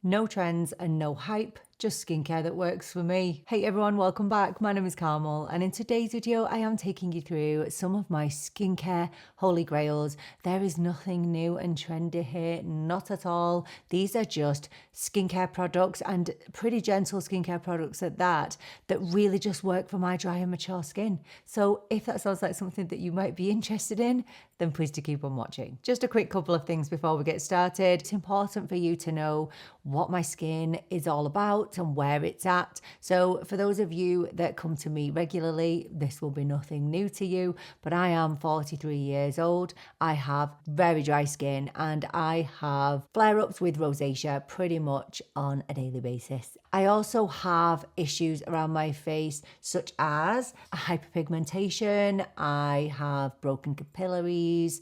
No trends and no hype, just skincare that works for me. Hey everyone, welcome back. My name is Carmel, and in today's video, I am taking you through some of my skincare holy grails. There is nothing new and trendy here, not at all. These are just skincare products, and pretty gentle skincare products at that really just work for my dry and mature skin. So if that sounds like something that you might be interested in, then please do keep on watching. Just a quick couple of things before we get started. It's important for you to know what my skin is all about and where it's at. So for those of you that come to me regularly, this will be nothing new to you, but I am 43 years old. I have very dry skin and I have flare-ups with rosacea pretty much on a daily basis. I also have issues around my face such as hyperpigmentation, I have broken capillaries,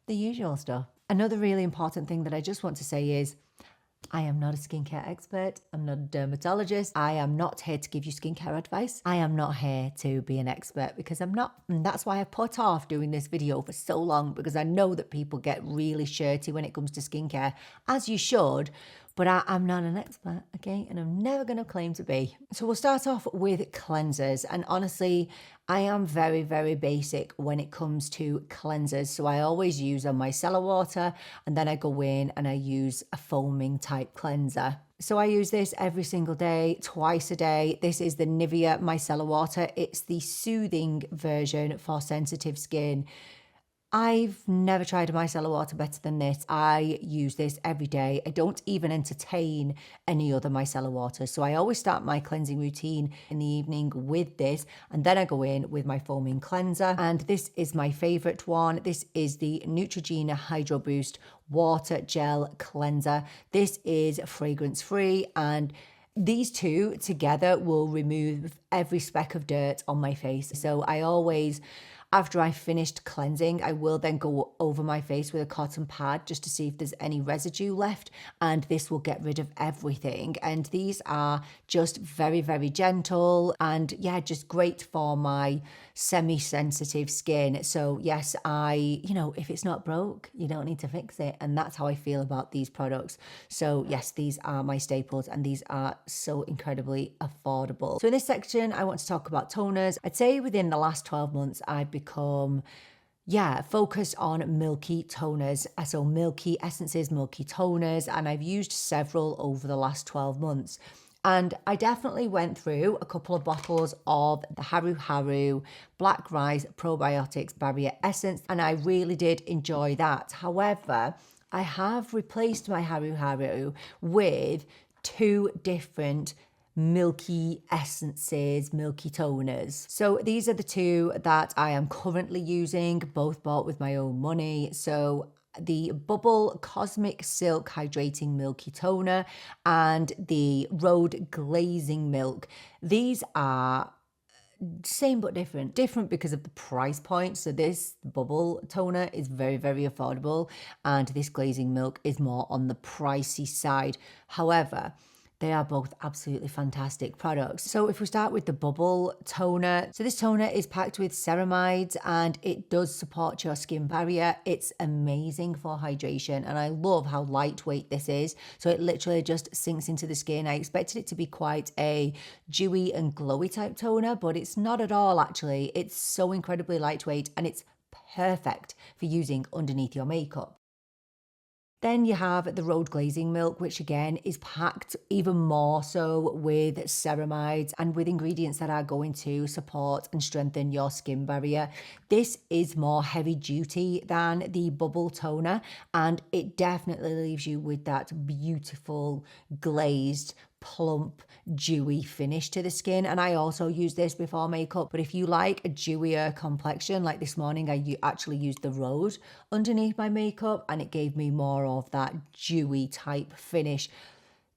the usual stuff. Another really important thing that I just want to say is I am not a skincare expert. I'm not a dermatologist. I am not here to give you skincare advice. I am not here to be an expert because I'm not. And that's why I put off doing this video for so long, because I know that people get really shirty when it comes to skincare, as you should. But I'm not an expert, okay? And I'm never going to claim to be. So we'll start off with cleansers. And honestly, I am very, very basic when it comes to cleansers. So I always use a micellar water, and then I go in and I use a foaming type cleanser. So I use this every single day, twice a day. This is the Nivea micellar water. It's the soothing version for sensitive skin. I've never tried a micellar water better than this. I use this every day. I don't even entertain any other micellar water. So I always start my cleansing routine in the evening with this, and then I go in with my foaming cleanser. And this is my favorite one. This is the Neutrogena Hydro Boost Water Gel Cleanser. This is fragrance free, and these two together will remove every speck of dirt on my face. So I always, after I finished cleansing, I will then go over my face with a cotton pad just to see if there's any residue left, and this will get rid of everything. And these are just very, very gentle and yeah, just great for my semi-sensitive skin. So yes, if it's not broke, you don't need to fix it. And that's how I feel about these products. So yes, these are my staples and these are so incredibly affordable. So in this section, I want to talk about toners. I'd say within the last 12 months, I've become focused on Milky toners. So Milky essences, Milky toners, and I've used several over the last 12 months. And I definitely went through a couple of bottles of the Haru Haru Black Rice Probiotics Barrier Essence, and I really did enjoy that. However, I have replaced my Haru Haru with two different Milky essences, Milky toners. So these are the two that I am currently using, both bought with my own money. So the Bubble Cosmic Silk Hydrating Milky Toner and the Rhode Glazing Milk. These are same but different. Different because of the price point. So this Bubble Toner is very, very affordable, and this Glazing Milk is more on the pricey side. However, they are both absolutely fantastic products. So if we start with the Bubble Toner, so this toner is packed with ceramides and it does support your skin barrier. It's amazing for hydration, and I love how lightweight this is. So it literally just sinks into the skin. I expected it to be quite a dewy and glowy type toner, but it's not at all actually. It's so incredibly lightweight and it's perfect for using underneath your makeup. Then you have the Rhode Glazing Milk, which again is packed even more so with ceramides and with ingredients that are going to support and strengthen your skin barrier. This is more heavy duty than the Bubble Toner, and it definitely leaves you with that beautiful glazed, plump, dewy finish to the skin. And I also use this before makeup, but if you like a dewier complexion, like this morning I actually used the Rhode underneath my makeup and it gave me more of that dewy type finish.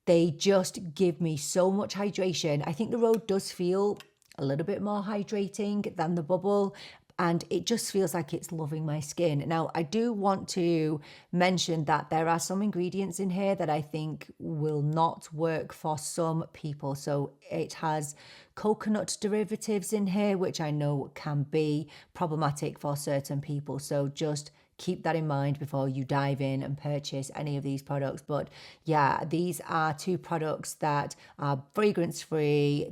They just give me so much hydration. I think the Rhode does feel a little bit more hydrating than the Bubble, and it just feels like it's loving my skin. Now, I do want to mention that there are some ingredients in here that I think will not work for some people. So it has coconut derivatives in here, which I know can be problematic for certain people. So just keep that in mind before you dive in and purchase any of these products. But yeah, these are two products that are fragrance free.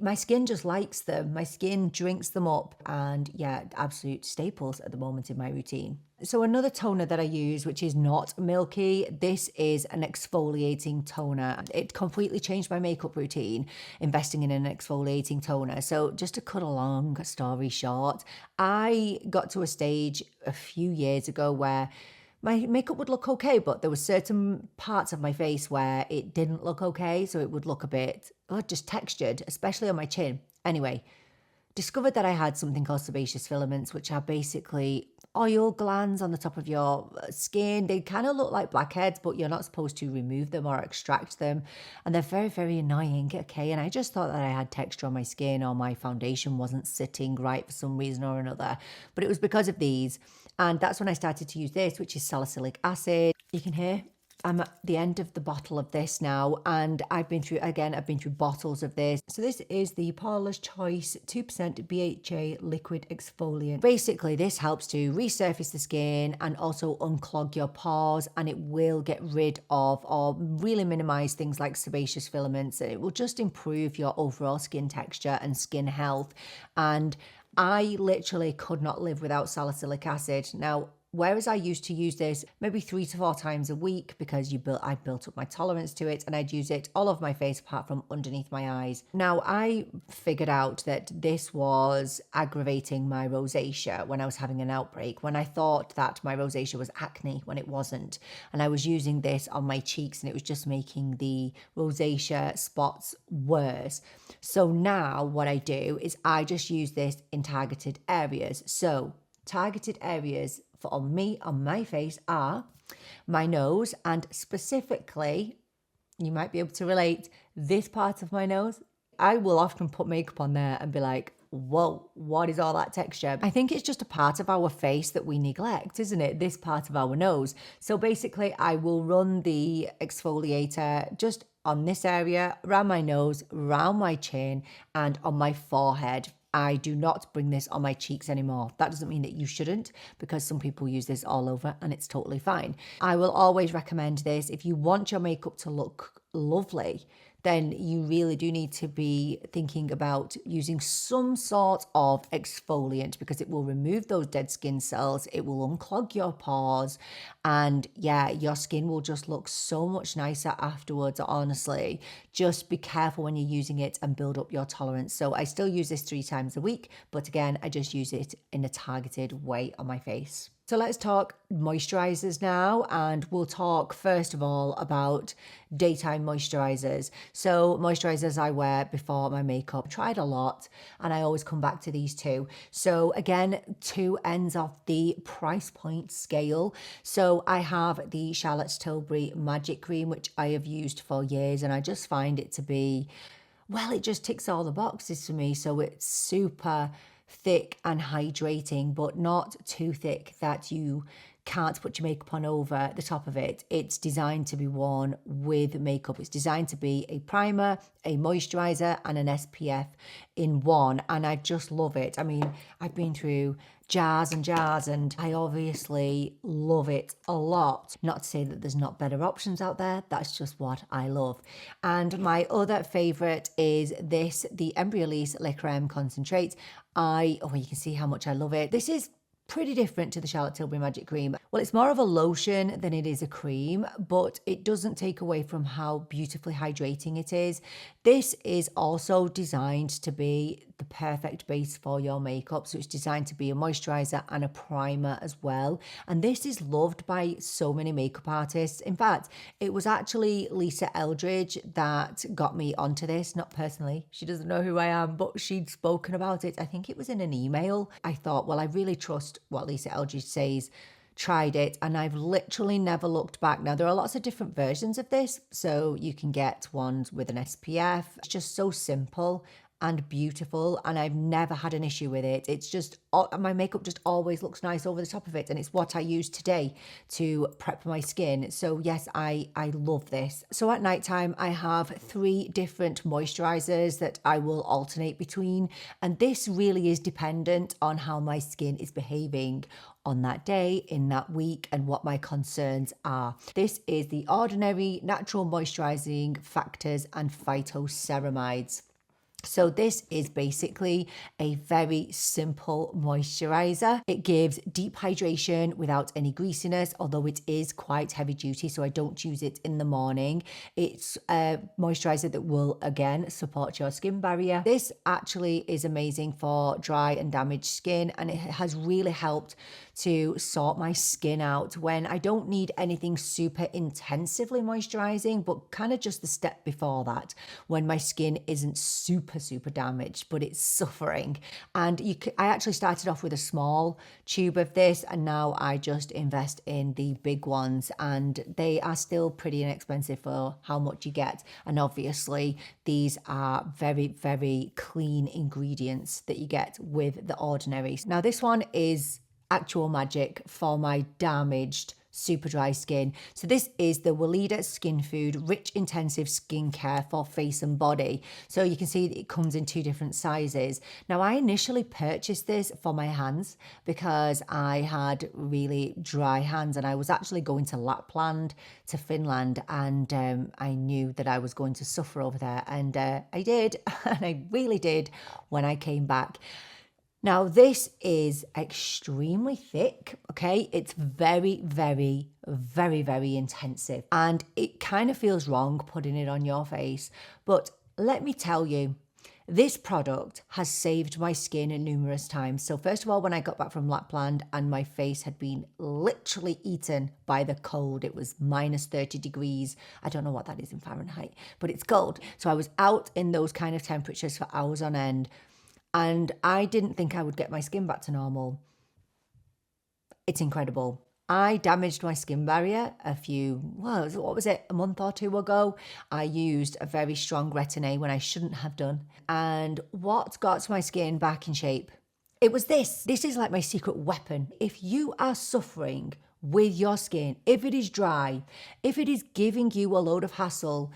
My skin just likes them. My skin drinks them up, and yeah, absolute staples at the moment in my routine. So another toner that I use, which is not Milky, this is an exfoliating toner. It completely changed my makeup routine, investing in an exfoliating toner. So just to cut a long story short, I got to a stage a few years ago where my makeup would look okay, but there were certain parts of my face where it didn't look okay. So it would look a bit just textured, especially on my chin. Anyway, discovered that I had something called sebaceous filaments, which are basically oil glands on the top of your skin. They kind of look like blackheads, but you're not supposed to remove them or extract them. And they're very, very annoying. Okay. And I just thought that I had texture on my skin, or my foundation wasn't sitting right for some reason or another. But it was because of these. And that's when I started to use this, which is salicylic acid. You can hear I'm at the end of the bottle of this now, and I've been through bottles of this. So this is the Paula's Choice 2% BHA liquid exfoliant. Basically, this helps to resurface the skin and also unclog your pores, and it will get rid of or really minimize things like sebaceous filaments. It will just improve your overall skin texture and skin health. And I literally could not live without salicylic acid. Now, whereas I used to use this maybe 3 to 4 times a week because I built up my tolerance to it, and I'd use it all over my face apart from underneath my eyes. Now, I figured out that this was aggravating my rosacea when I was having an outbreak, when I thought that my rosacea was acne when it wasn't. And I was using this on my cheeks, and it was just making the rosacea spots worse. So now what I do is I just use this in targeted areas. So targeted areas on my face are my nose, and specifically, you might be able to relate, this part of my nose. I will often put makeup on there and be like, whoa, what is all that texture? I think it's just a part of our face that we neglect, isn't it? This part of our nose. So basically, I will run the exfoliator just on this area, around my nose, around my chin, and on my forehead. I do not bring this on my cheeks anymore. That doesn't mean that you shouldn't, because some people use this all over and it's totally fine. I will always recommend this. If you want your makeup to look lovely, then you really do need to be thinking about using some sort of exfoliant, because it will remove those dead skin cells, it will unclog your pores, and yeah, your skin will just look so much nicer afterwards, honestly. Just be careful when you're using it and build up your tolerance. So I still use this 3 times a week, but again, I just use it in a targeted way on my face. So let's talk moisturizers now, and we'll talk first of all about daytime moisturizers. So moisturizers I wear before my makeup. I tried a lot, and I always come back to these two. So again, two ends of the price point scale. So I have the Charlotte's Tilbury Magic Cream, which I have used for years, and I just find it to be, well, it just ticks all the boxes for me. So it's super thick and hydrating, but not too thick that you can't put your makeup on over the top of it. It's designed to be worn with makeup. It's designed to be a primer, a moisturizer, and an SPF in one. And I just love it. I mean, I've been through jars and jars, and I obviously love it a lot. Not to say that there's not better options out there. That's just what I love. And my other favorite is this, the Embryolisse Creme Concentrate. You can see how much I love it. This is pretty different to the Charlotte Tilbury Magic Cream. Well, it's more of a lotion than it is a cream, but it doesn't take away from how beautifully hydrating it is. This is also designed to be the perfect base for your makeup. So it's designed to be a moisturizer and a primer as well. And this is loved by so many makeup artists. In fact, it was actually Lisa Eldridge that got me onto this, not personally. She doesn't know who I am, but she'd spoken about it. I think it was in an email. I thought, well, I really trust what Lisa Eldridge says. Tried it, and I've literally never looked back. Now, there are lots of different versions of this, so you can get ones with an SPF. It's just so simple, and beautiful, and I've never had an issue with it. It's just, my makeup just always looks nice over the top of it, and it's what I use today to prep my skin. So yes, I love this. So at nighttime, I have 3 different moisturizers that I will alternate between, and this really is dependent on how my skin is behaving on that day, in that week, and what my concerns are. This is the Ordinary Natural Moisturizing Factors and PhytoCeramides. So this is basically a very simple moisturizer. It gives deep hydration without any greasiness, although it is quite heavy duty, so I don't use it in the morning. It's a moisturizer that will, again, support your skin barrier. This actually is amazing for dry and damaged skin, and it has really helped to sort my skin out when I don't need anything super intensively moisturizing, but kind of just the step before that, when my skin isn't super damaged, but it's suffering. And I actually started off with a small tube of this, and now I just invest in the big ones, and they are still pretty inexpensive for how much you get. And obviously these are very clean ingredients that you get with the Ordinary. Now this one is actual magic for my damaged, super dry skin. So this is the Weleda Skin Food Rich Intensive Skincare for face and body. So you can see that it comes in 2 different sizes. Now I initially purchased this for my hands because I had really dry hands, and I was actually going to Lapland, to Finland, and I knew that I was going to suffer over there, and I did, and I really did when I came back. Now, this is extremely thick, okay? It's very intensive, and it kind of feels wrong putting it on your face. But let me tell you, this product has saved my skin numerous times. So first of all, when I got back from Lapland and my face had been literally eaten by the cold, it was minus 30 degrees. I don't know what that is in Fahrenheit, but it's cold. So I was out in those kind of temperatures for hours on end, and I didn't think I would get my skin back to normal. It's incredible. I damaged my skin barrier a month or 2 ago. I used a very strong retin-A when I shouldn't have done. And what got my skin back in shape? It was this. This is like my secret weapon. If you are suffering with your skin, if it is dry, if it is giving you a load of hassle,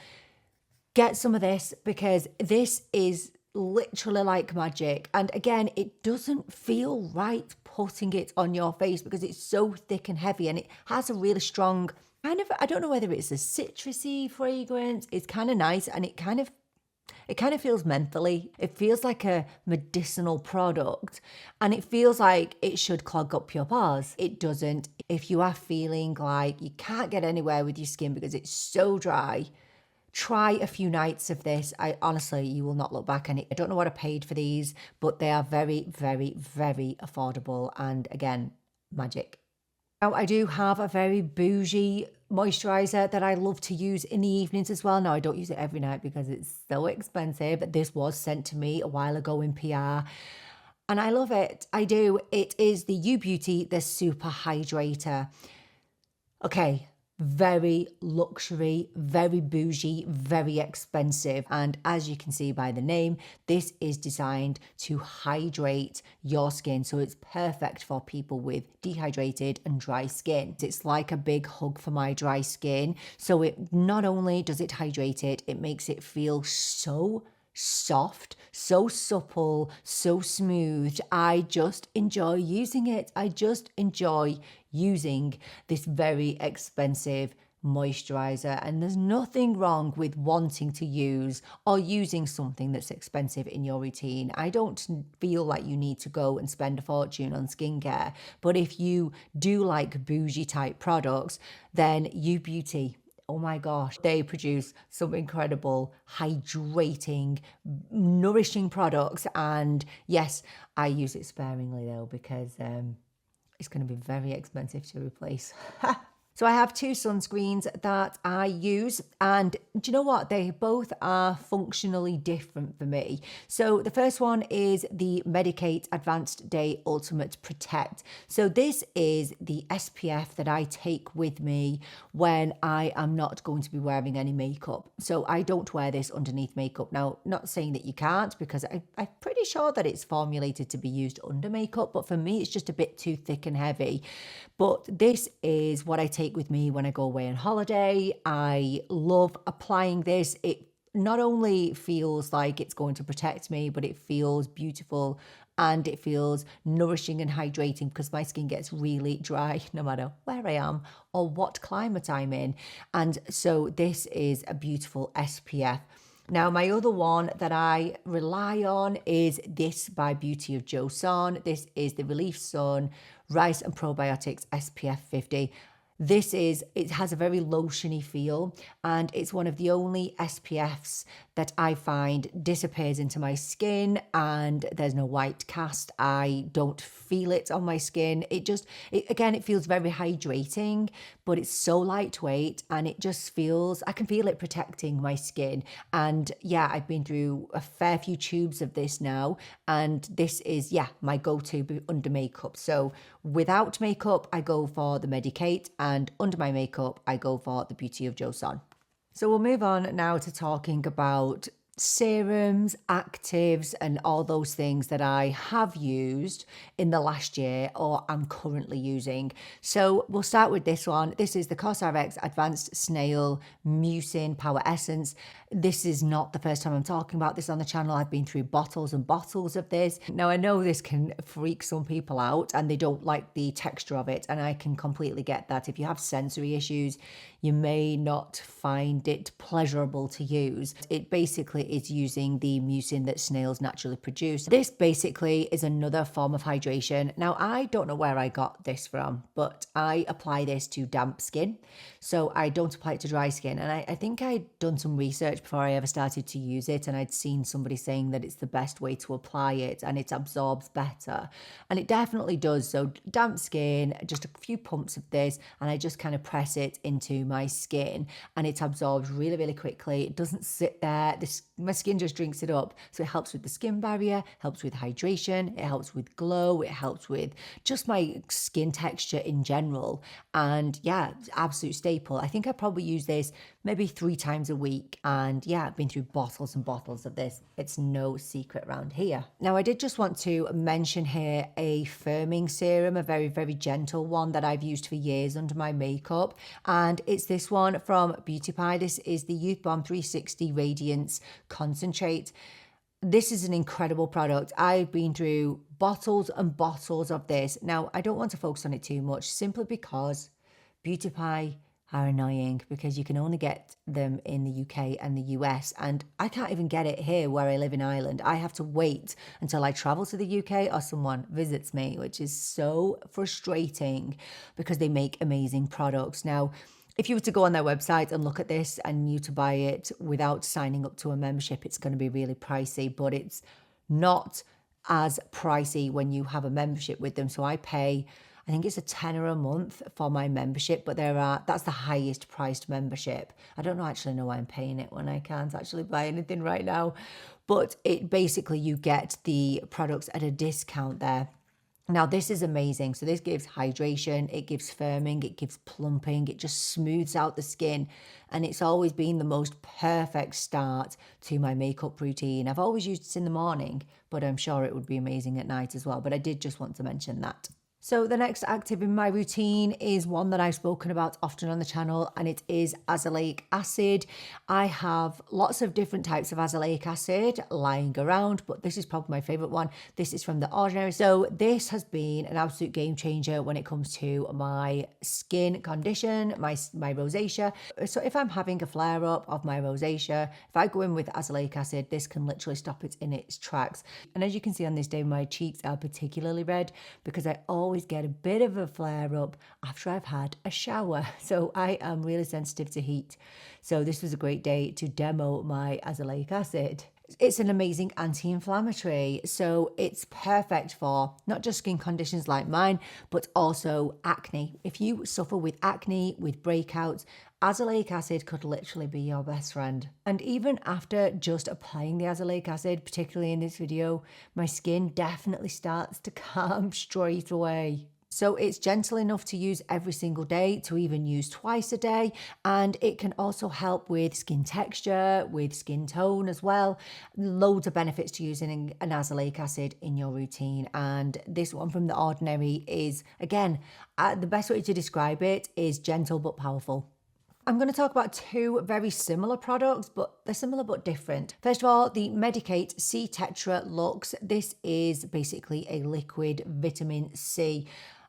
get some of this, because this is literally like magic. And again, it doesn't feel right putting it on your face because it's so thick and heavy, and it has a really strong kind of, I don't know whether it's a citrusy fragrance. It's kind of nice, and it kind of feels mentally. It feels like a medicinal product, and it feels like it should clog up your pores. It doesn't. If you are feeling like you can't get anywhere with your skin because it's so dry, try a few nights of this. Honestly, you will not look back. And I don't know what I paid for these, but they are very affordable, and again, magic. Now, I do have a very bougie moisturizer that I love to use in the evenings as well. Now, I don't use it every night because it's so expensive. This was sent to me a while ago in PR, and I love it. I do. It is the U Beauty, the Super Hydrator. Okay, very luxury, very bougie, very expensive. And as you can see by the name, this is designed to hydrate your skin. So it's perfect for people with dehydrated and dry skin. It's like a big hug for my dry skin. So it not only does it hydrate it, it makes it feel so soft, so supple, so smooth. I just enjoy using it. I just enjoy using this very expensive moisturizer, and there's nothing wrong with wanting to use or using something that's expensive in your routine. I don't feel like you need to go and spend a fortune on skincare, but if you do like bougie type products, then U Beauty, oh my gosh, they produce some incredible hydrating, nourishing products. And yes, I use it sparingly though, because it's going to be very expensive to replace. So I have two sunscreens that I use, and do you know what? They both are functionally different for me. So the first one is the Medicate Advanced Day Ultimate Protect. So this is the SPF that I take with me when I am not going to be wearing any makeup. So I don't wear this underneath makeup. Now, not saying that you can't, because I'm pretty sure that it's formulated to be used under makeup, but for me, it's just a bit too thick and heavy. But this is what I take with me when I go away on holiday. I love applying this. It not only feels like it's going to protect me, but it feels beautiful and it feels nourishing and hydrating, because my skin gets really dry no matter where I am or what climate I'm in. And so this is a beautiful SPF. Now, my other one that I rely on is this by Beauty of Joseon. This is the Relief Sun Rice and Probiotics SPF 50. It has a very lotiony feel, and it's one of the only SPFs that I find disappears into my skin and there's no white cast. I don't feel it on my skin. It feels very hydrating, but it's so lightweight and it just feels, I can feel it protecting my skin. And yeah, I've been through a fair few tubes of this now, and this is, my go-to under makeup. So without makeup, I go for the Medicate, and under my makeup, I go for the Beauty of Joseon. So we'll move on now to talking about serums, actives, and all those things that I have used in the last year or I'm currently using. So we'll start with this one. This is the COSRX Advanced Snail Mucin Power Essence. This is not the first time I'm talking about this on the channel. I've been through bottles and bottles of this. Now, I know this can freak some people out and they don't like the texture of it, and I can completely get that. If you have sensory issues, you may not find it pleasurable to use. It basically is using the mucin that snails naturally produce. This basically is another form of hydration. Now, I don't know where I got this from, but I apply this to damp skin. So I don't apply it to dry skin. And I think I'd done some research before I ever started to use it, and I'd seen somebody saying that it's the best way to apply it and it absorbs better. And it definitely does. So damp skin, just a few pumps of this, and I just kind of press it into my skin and it absorbs really, really quickly. It doesn't sit there. My skin just drinks it up. So it helps with the skin barrier, helps with hydration, it helps with glow, it helps with just my skin texture in general. And yeah, it's absolute staple. I think I probably use this maybe 3 times a week. And yeah, I've been through bottles and bottles of this. It's no secret around here. Now, I did just want to mention here a firming serum, a very, very gentle one that I've used for years under my makeup. And it's this one from Beauty Pie. This is the Youth Bomb 360 Radiance Concentrate. This is an incredible product. I've been through bottles and bottles of this. Now, I don't want to focus on it too much, simply because Beauty Pie are annoying, because you can only get them in the UK and the US, and I can't even get it here where I live in Ireland. I have to wait until I travel to the UK or someone visits me, which is so frustrating because they make amazing products. Now, if you were to go on their website and look at this and you to buy it without signing up to a membership, it's going to be really pricey, but it's not as pricey when you have a membership with them. So I pay, I think it's a tenner a month for my membership, but that's the highest priced membership. I don't actually know why I'm paying it when I can't actually buy anything right now, but it basically, you get the products at a discount there. Now, this is amazing. So this gives hydration, it gives firming, it gives plumping, it just smooths out the skin. And it's always been the most perfect start to my makeup routine. I've always used it in the morning, but I'm sure it would be amazing at night as well. But I did just want to mention that. So the next active in my routine is one that I've spoken about often on the channel, and it is azelaic acid. I have lots of different types of azelaic acid lying around, but this is probably my favorite one. This is from The Ordinary. So this has been an absolute game changer when it comes to my skin condition, my rosacea. So if I'm having a flare up of my rosacea, if I go in with azelaic acid, this can literally stop it in its tracks. And as you can see on this day, my cheeks are particularly red because I always get a bit of a flare up after I've had a shower. So I am really sensitive to heat. So this was a great day to demo my azelaic acid. It's an amazing anti-inflammatory, so it's perfect for not just skin conditions like mine, but also acne. If you suffer with acne, with breakouts, azelaic acid could literally be your best friend. And even after just applying the azelaic acid, particularly in this video, my skin definitely starts to calm straight away. So it's gentle enough to use every single day, to even use twice a day. And it can also help with skin texture, with skin tone as well. Loads of benefits to using an azelaic acid in your routine. And this one from The Ordinary is, again, the best way to describe it is gentle but powerful. I'm going to talk about two very similar products, but they're similar but different. First of all, the Medicate C Tetra Luxe. This is basically a liquid vitamin C.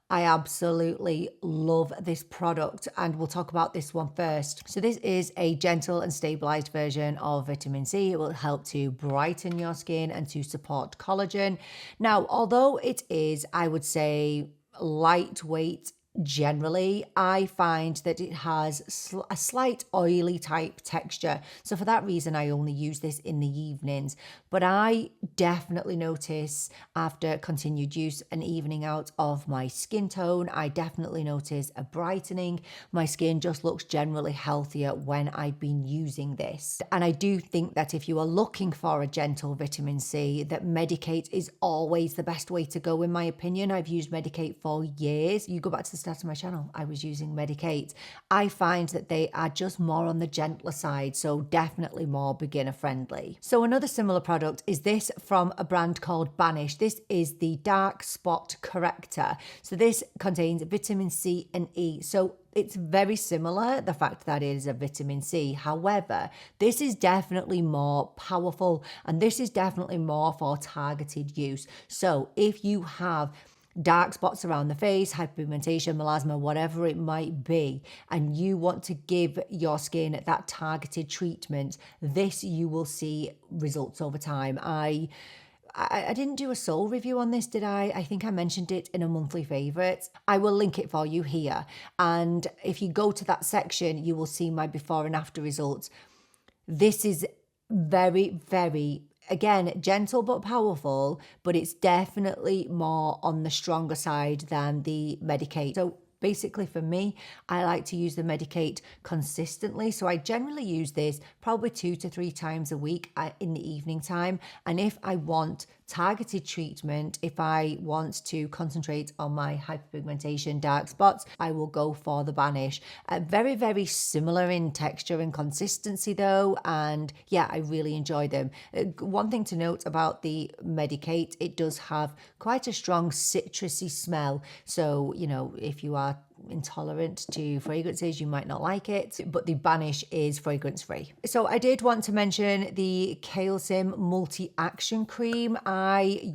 I absolutely love this product, and we'll talk about this one first. So this is a gentle and stabilized version of vitamin C. It will help to brighten your skin and to support collagen. Now, although it is, I would say, lightweight, generally, I find that it has a slight oily type texture. So for that reason, I only use this in the evenings. But I definitely notice after continued use an evening out of my skin tone. I definitely notice a brightening. My skin just looks generally healthier when I've been using this. And I do think that if you are looking for a gentle vitamin C, that Medicate is always the best way to go, in my opinion. I've used Medicate for years. You go back to the start of my channel, I was using Medicate. I find that they are just more on the gentler side, so definitely more beginner friendly. So another similar product is this from a brand called Banish. This is the Dark Spot Corrector. So this contains vitamin C and E. So it's very similar, the fact that it is a vitamin C. However, this is definitely more powerful, and this is definitely more for targeted use. So if you have dark spots around the face, hyperpigmentation, melasma, whatever it might be, and you want to give your skin that targeted treatment, this you will see results over time. I didn't do a sole review on this, did I? I think I mentioned it in a monthly favourites. I will link it for you here. And if you go to that section, you will see my before and after results. This is very, very, again, gentle but powerful, but it's definitely more on the stronger side than the Medicate. So basically for me, I like to use the Medicate consistently. So I generally use this probably 2 to 3 times a week in the evening time. And if I want targeted treatment, if I want to concentrate on my hyperpigmentation, dark spots, I will go for the Banish. Very, very similar in texture and consistency though. And yeah, I really enjoy them. One thing to note about the Medicate, it does have quite a strong citrusy smell. So, you know, if you are intolerant to fragrances, you might not like it, but the Banish is fragrance free. So I did want to mention the Calcium Multi-Action Cream. I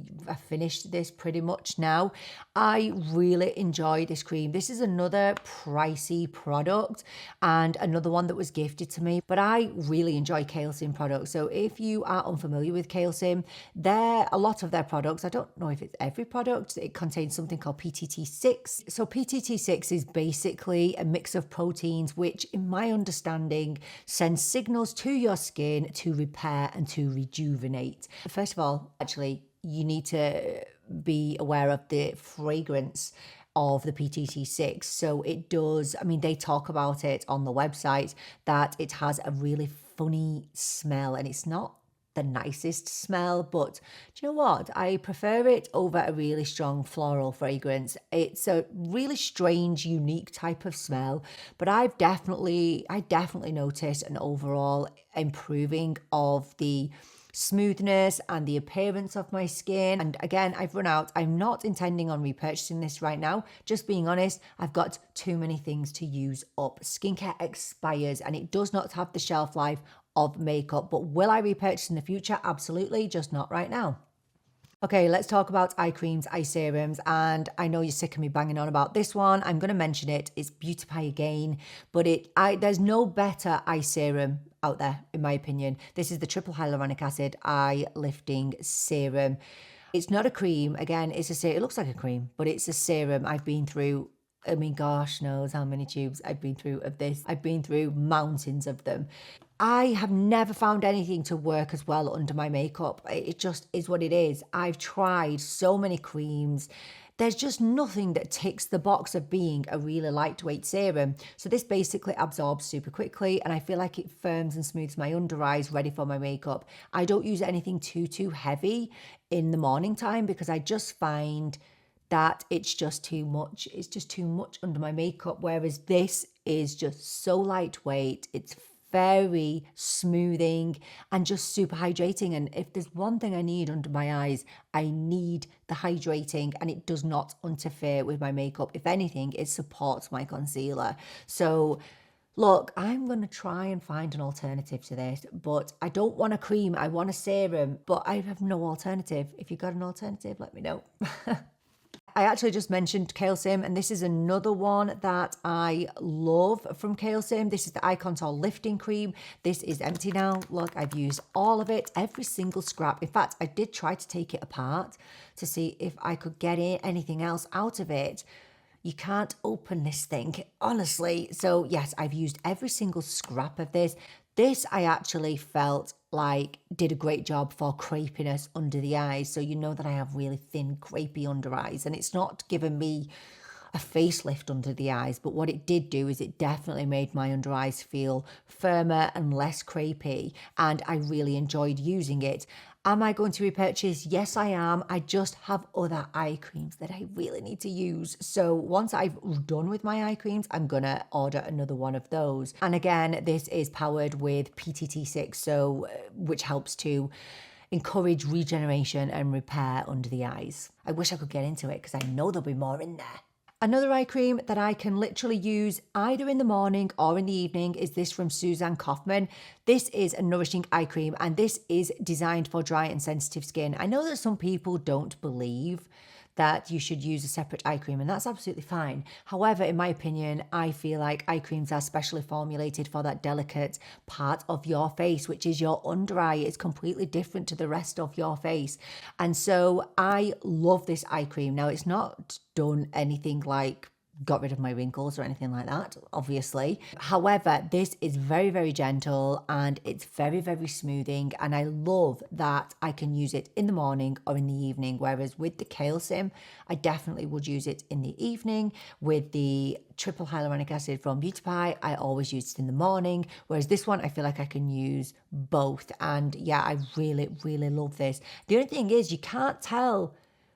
finished this pretty much now. I really enjoy this cream. This is another pricey product and another one that was gifted to me, but I really enjoy Calcium products. So if you are unfamiliar with Calcium, a lot of their products, I don't know if it's every product, it contains something called PTT6. So PTT6 is basically a mix of proteins which, in my understanding, sends signals to your skin to repair and to rejuvenate. First of all, actually, you need to be aware of the fragrance of the PTT6. So it does, I mean, they talk about it on the website that it has a really funny smell, and it's not the nicest smell, but do you know what? I prefer it over a really strong floral fragrance. It's a really strange, unique type of smell, but I definitely noticed an overall improving of the smoothness and the appearance of my skin. And again, I've run out. I'm not intending on repurchasing this right now. Just being honest, I've got too many things to use up. Skincare expires and it does not have the shelf life of makeup, but will I repurchase in the future? Absolutely, just not right now. Okay, let's talk about eye creams, eye serums, and I know you're sick of me banging on about this one. I'm going to mention it. It's Beauty Pie again, but there's no better eye serum out there, in my opinion. This is the triple hyaluronic acid eye lifting serum. It's not a cream. Again, it's a serum. It looks like a cream, but it's a serum. I've been through, I mean, gosh knows how many tubes I've been through of this. I've been through mountains of them. I have never found anything to work as well under my makeup. It just is what it is. I've tried so many creams. There's just nothing that ticks the box of being a really lightweight serum. So this basically absorbs super quickly, and I feel like it firms and smooths my under eyes ready for my makeup. I don't use anything too heavy in the morning time because I just find that it's just too much. It's just too much under my makeup, whereas this is just so lightweight. It's very smoothing and just super hydrating. And if there's one thing I need under my eyes, I need the hydrating, and it does not interfere with my makeup. If anything, it supports my concealer. So look, I'm going to try and find an alternative to this, but I don't want a cream. I want a serum, but I have no alternative. If you've got an alternative, let me know. I actually just mentioned Sim, and this is another one that I love from Sim. This is the Eye Contour Lifting Cream. This is empty now. Look, I've used all of it, every single scrap. In fact, I did try to take it apart to see if I could get anything else out of it. You can't open this thing, honestly. So yes, I've used every single scrap of this. This I actually felt like did a great job for crepiness under the eyes. So you know that I have really thin, crepey under eyes, and it's not given me a facelift under the eyes, but what it did do is it definitely made my under eyes feel firmer and less crepey, and I really enjoyed using it. Am I going to repurchase? Yes, I am. I just have other eye creams that I really need to use. So once I've done with my eye creams, I'm going to order another one of those. And again, this is powered with PTT6, so which helps to encourage regeneration and repair under the eyes. I wish I could get into it because I know there'll be more in there. Another eye cream that I can literally use either in the morning or in the evening is this from Suzanne Kaufman. This is a nourishing eye cream, and this is designed for dry and sensitive skin. I know that some people don't believe that you should use a separate eye cream, and that's absolutely fine. However, in my opinion, I feel like eye creams are specially formulated for that delicate part of your face, which is your under eye. It's completely different to the rest of your face. And so I love this eye cream. Now, it's not done anything like got rid of my wrinkles or anything like that, obviously. However, this is very gentle, and it's very smoothing, and I love that I can use it in the morning or in the evening, whereas with the Sim, I definitely would use it in the evening. With the triple hyaluronic acid from Beauty Pie, I always use it in the morning, whereas this one I feel like I can use both. And yeah, I really love this. The only thing is you can't tell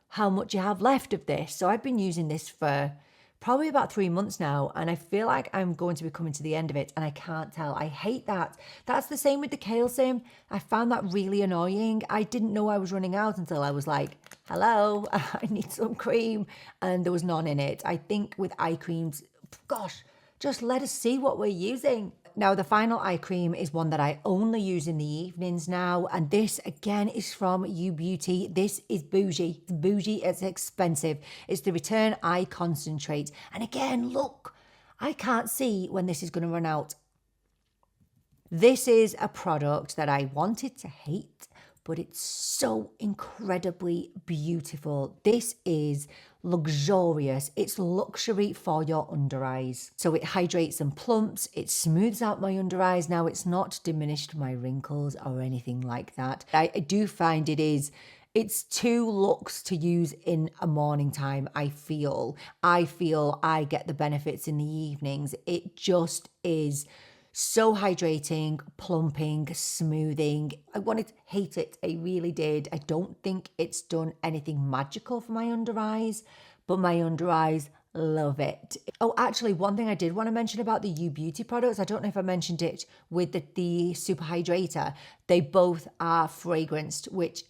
how much you have left of this. So I've been using this for probably about 3 months now, and I feel like I'm going to be coming to the end of it, and I can't tell. I hate that. That's the same with the Sim. I found that really annoying. I didn't know I was running out until I was like, hello, I need some cream, and there was none in it. I think with eye creams, gosh, just let us see what we're using. Now, the final eye cream is one that I only use in the evenings now, and this again is from U Beauty. This is bougie. It's bougie, it's expensive. It's the Return Eye Concentrate. And again, look, I can't see when this is going to run out. This is a product that I wanted to hate, but it's so incredibly beautiful. This is luxurious. It's luxury for your under eyes. So it hydrates and plumps, it smooths out my under eyes. Now, it's not diminished my wrinkles or anything like that. I do find it's too luxe to use in a morning time. I feel I get the benefits in the evenings. It just is so hydrating, plumping, smoothing. I wanted to hate it. I really did. I don't think it's done anything magical for my under eyes, but my under eyes love it. Oh, actually, one thing I did want to mention about the U Beauty products, I don't know if I mentioned it with the Super Hydrator. They both are fragranced, which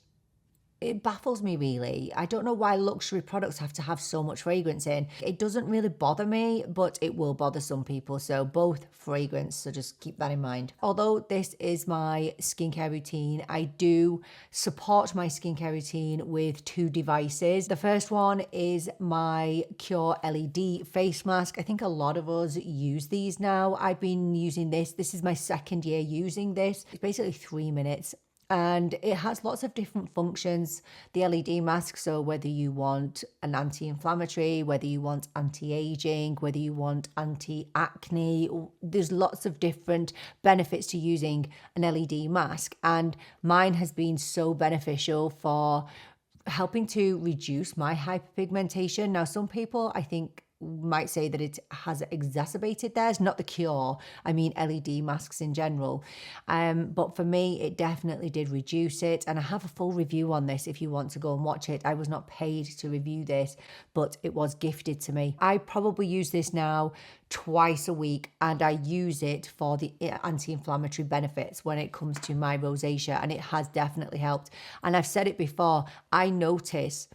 it baffles me really. I don't know why luxury products have to have so much fragrance in. It doesn't really bother me, but it will bother some people. So both fragrance, so just keep that in mind. Although this is my skincare routine, I do support my skincare routine with 2 devices. The first one is my Cure LED face mask. I think a lot of us use these now. I've been using this. This is my 2nd year using this. It's basically 3 minutes and it has lots of different functions. The LED mask, so whether you want an anti-inflammatory, whether you want anti-aging, whether you want anti-acne, there's lots of different benefits to using an LED mask, and mine has been so beneficial for helping to reduce my hyperpigmentation. Now, some people, I think, might say that it has exacerbated theirs, not the cure. I mean LED masks in general. But for me, it definitely did reduce it. And I have a full review on this if you want to go and watch it. I was not paid to review this, but it was gifted to me. I probably use this now twice a week, and I use it for the anti-inflammatory benefits when it comes to my rosacea, and it has definitely helped. And I've said it before, I notice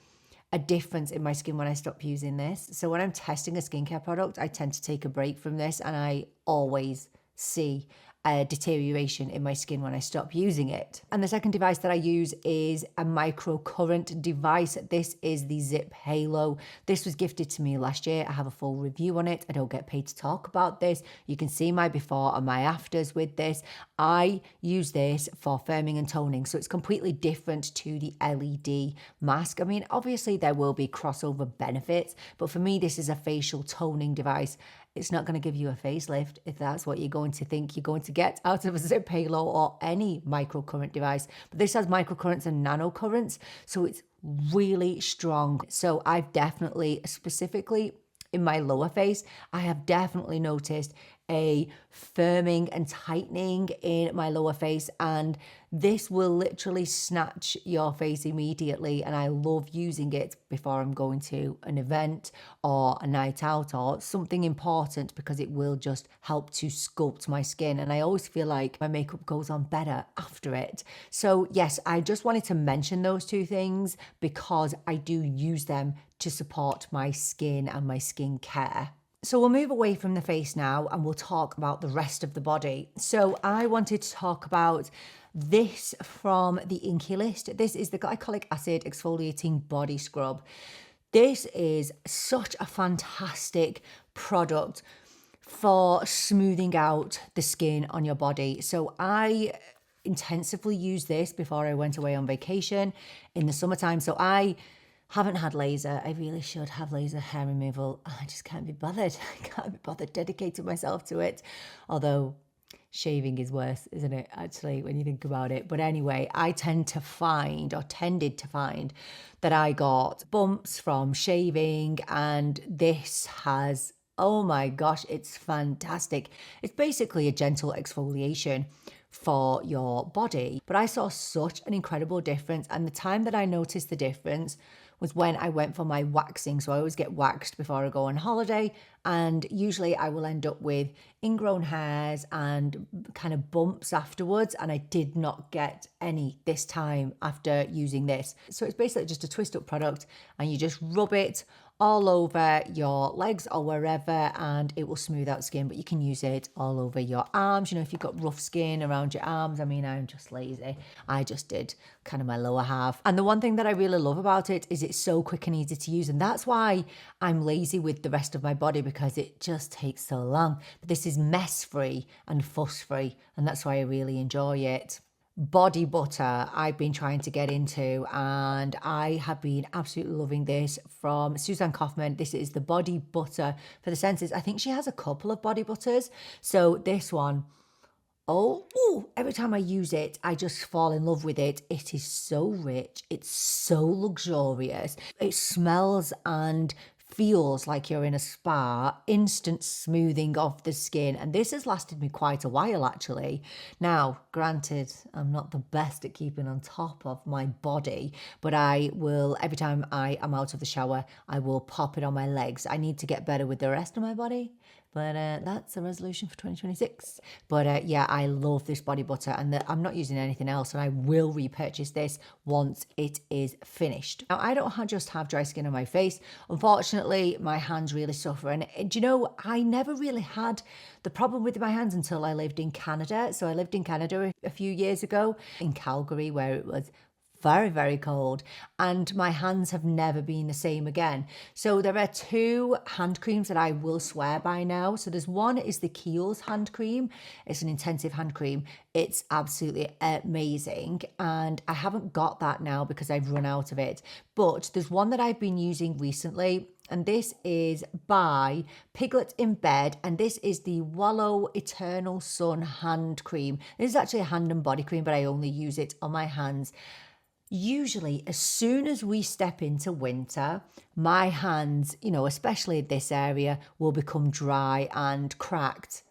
a difference in my skin when I stop using this. So when I'm testing a skincare product, I tend to take a break from this, and I always see a deterioration in my skin when I stop using it. And the second device that I use is a microcurrent device. This is the Zip Halo. This was gifted to me last year. I have a full review on it. I don't get paid to talk about this. You can see my before and my afters with this. I use this for firming and toning, so it's completely different to the LED mask. I mean, obviously there will be crossover benefits, but for me, this is a facial toning device. It's not going to give you a facelift if that's what you're going to think you're going to get out of a Zip Halo or any microcurrent device. But this has microcurrents and nanocurrents, so it's really strong. So I've definitely, specifically in my lower face, I have definitely noticed a firming and tightening in my lower face, and this will literally snatch your face immediately. And I love using it before I'm going to an event or a night out or something important, because it will just help to sculpt my skin, and I always feel like my makeup goes on better after it. So yes, I just wanted to mention those two things because I do use them to support my skin and my skin care. So we'll move away from the face now, and we'll talk about the rest of the body. So I wanted to talk about this from the Inky list. This is the glycolic acid exfoliating body scrub. This is such a fantastic product for smoothing out the skin on your body. So I intensively used this before I went away on vacation in the summertime. So I haven't had laser. I really should have laser hair removal. I just can't be bothered. I can't be bothered dedicating myself to it. Although shaving is worse, isn't it, actually, when you think about it. But anyway, I tended to find that I got bumps from shaving, and this has, oh my gosh, it's fantastic. It's basically a gentle exfoliation for your body. But I saw such an incredible difference, and the time that I noticed the difference was when I went for my waxing. So I always get waxed before I go on holiday, and usually I will end up with ingrown hairs and kind of bumps afterwards, and I did not get any this time after using this. So it's basically just a twist up product, and you just rub it all over your legs or wherever, and it will smooth out skin. But you can use it all over your arms. You know, if you've got rough skin around your arms. I mean, I'm just lazy. I just did kind of my lower half. And the one thing that I really love about it is it's so quick and easy to use. And that's why I'm lazy with the rest of my body, because it just takes so long. But this is mess free and fuss free, and that's why I really enjoy it. Body butter I've been trying to get into, and I have been absolutely loving this from Suzanne Kaufman. This is the body butter for the senses. I think she has a couple of body butters. So this one, every time I use it, I just fall in love with it. It is so rich. It's so luxurious. It smells and feels like you're in a spa, instant smoothing of the skin. And this has lasted me quite a while, actually. Now, granted, I'm not the best at keeping on top of my body, but I will, every time I am out of the shower, I will pop it on my legs. I need to get better with the rest of my body, but that's a resolution for 2026. But yeah, I love this body butter, and I'm not using anything else, and I will repurchase this once it is finished. Now, I don't just have dry skin on my face. Unfortunately, my hands really suffer. And do you know, I never really had the problem with my hands until I lived in Canada. So I lived in Canada a few years ago, in Calgary, where it was very, very cold, and my hands have never been the same again. So there are two hand creams that I will swear by now. So there's one is the Kiehl's hand cream. It's an intensive hand cream. It's absolutely amazing, and I haven't got that now because I've run out of it. But there's one that I've been using recently, and this is by Piglet in Bed, and this is the Wallow Eternal Sun hand cream. This is actually a hand and body cream, but I only use it on my hands. Usually, as soon as we step into winter, my hands, you know, especially this area, will become dry and cracked.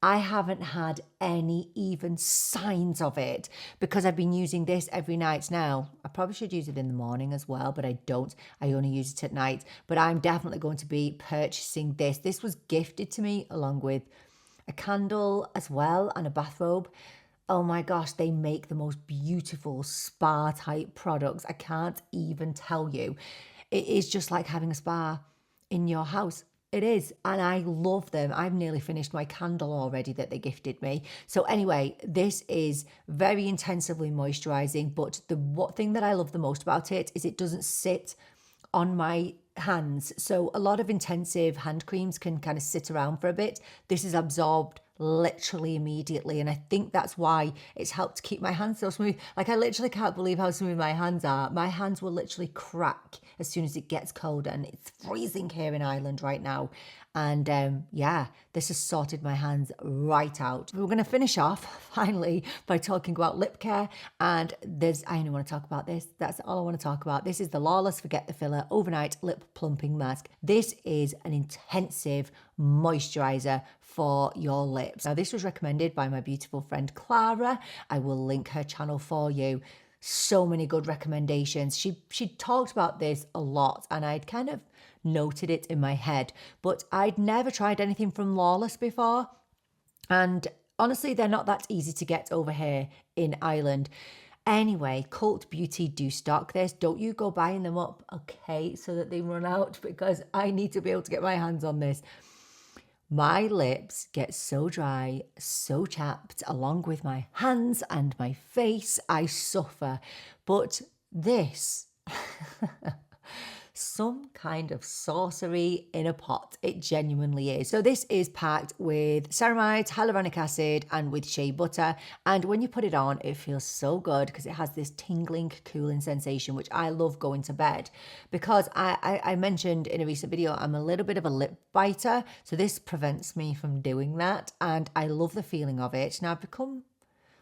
I haven't had any even signs of it because I've been using this every night now. I probably should use it in the morning as well, but I don't. I only use it at night. But I'm definitely going to be purchasing this. This was gifted to me along with a candle as well and a bathrobe. Oh my gosh, they make the most beautiful spa type products. I can't even tell you. It is just like having a spa in your house. It is, and I love them. I've nearly finished my candle already that they gifted me. So anyway, this is very intensively moisturizing, but the thing that I love the most about it is it doesn't sit on my hands. So a lot of intensive hand creams can kind of sit around for a bit. This is absorbed literally immediately, and I think that's why it's helped keep my hands so smooth. Like, I literally can't believe how smooth my hands are. My hands will literally crack as soon as it gets colder, and it's freezing here in Ireland right now. And yeah, this has sorted my hands right out. We're going to finish off finally by talking about lip care, and I only want to talk about this. That's all I want to talk about. This is the Lawless Forget the Filler Overnight Lip Plumping Mask. This is an intensive moisturizer for your lips. Now, this was recommended by my beautiful friend Clara. I will link her channel for you. So many good recommendations. She talked about this a lot, and I'd kind of noted it in my head, but I'd never tried anything from Lawless before. And honestly, they're not that easy to get over here in Ireland. Anyway, Cult Beauty do stock this. Don't you go buying them up, okay, so that they run out, because I need to be able to get my hands on this. My lips get so dry, so chapped, along with my hands and my face. I suffer. But this, some kind of sorcery in a pot. It genuinely is. So this is packed with ceramides, hyaluronic acid, and with shea butter. And when you put it on, it feels so good because it has this tingling, cooling sensation, which I love going to bed. Because I mentioned in a recent video, I'm a little bit of a lip biter. So this prevents me from doing that. And I love the feeling of it. Now, I've become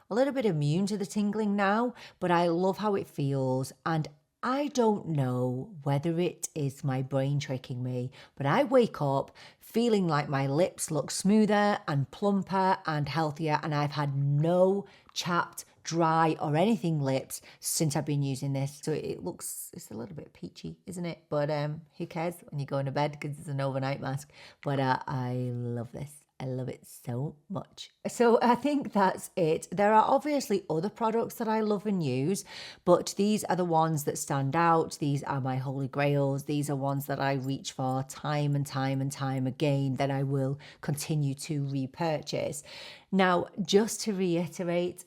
a little bit immune to the tingling now, but I love how it feels. And I don't know whether it is my brain tricking me, but I wake up feeling like my lips look smoother and plumper and healthier, and I've had no chapped, dry or anything lips since I've been using this. So it's a little bit peachy, isn't it? But who cares when you go into bed because it's an overnight mask. But I love this. I love it so much. So I think that's it. There are obviously other products that I love and use, but these are the ones that stand out. These are my holy grails. These are ones that I reach for time and time and time again, that I will continue to repurchase. Now, just to reiterate,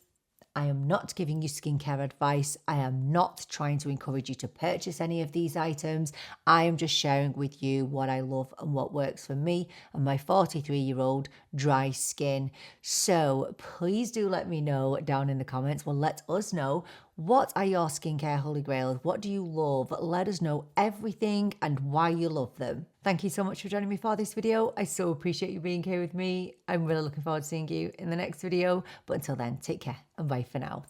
I am not giving you skincare advice. I am not trying to encourage you to purchase any of these items. I am just sharing with you what I love and what works for me and my 43-year-old dry skin. So please do let me know down in the comments. Well, let us know, what are your skincare holy grails? What do you love? Let us know everything and why you love them. Thank you so much for joining me for this video. I so appreciate you being here with me. I'm really looking forward to seeing you in the next video. But until then, take care and bye for now.